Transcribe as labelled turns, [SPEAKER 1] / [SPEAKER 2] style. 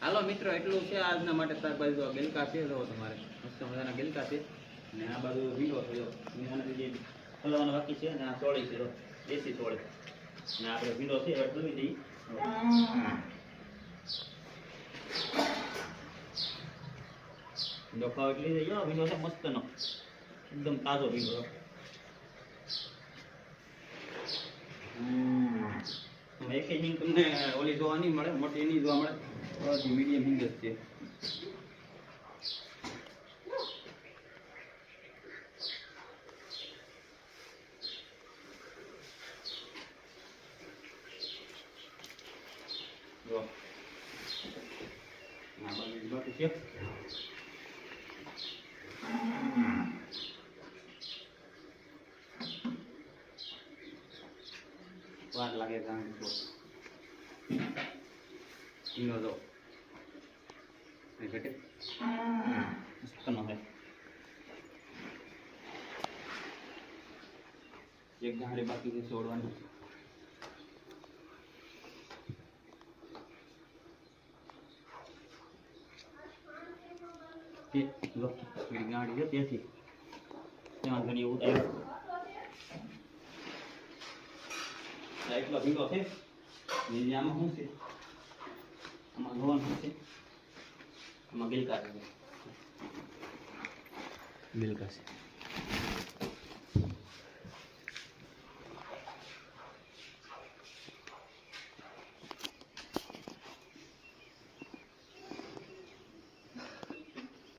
[SPEAKER 1] હાલો મિત્રો, એટલું છે આજના માટે. તાર બાજુ ગલકા છે, તો તમારે મસ્ત મજાના ગલકા છે. અને આ બાજુ ભીંડો થયો, જે ખોલવાનો બાકી છે. અને આ ચોળી છે, દેશી ચોળી. અને આપણે ભીંડો છે એ ખોલી દઈએ. ભીંડો ખાવ એટલે લઈ જાઓ. ભીંડો છે મસ્તનો, એકદમ તાજો ભીંડો. એક હિંગ તમને ઓલી જોવા નહીં મળે, મોટી નહીં જોવા મળે. મીડિયમ હિંગ જ છે. જો બાકી છે. વાર લાગે ત્યાં ઈનો જો ઘટે મસ્તનો છે. એક ગાડી બાકી છે છોડવાની. ગાડી છે ત્યાંથી ત્યાં ઘણી એવું એટલો ભીંડો છે. આમાં શું છે? આમાં જોવાનું છે. આમાં ગિલકા છે.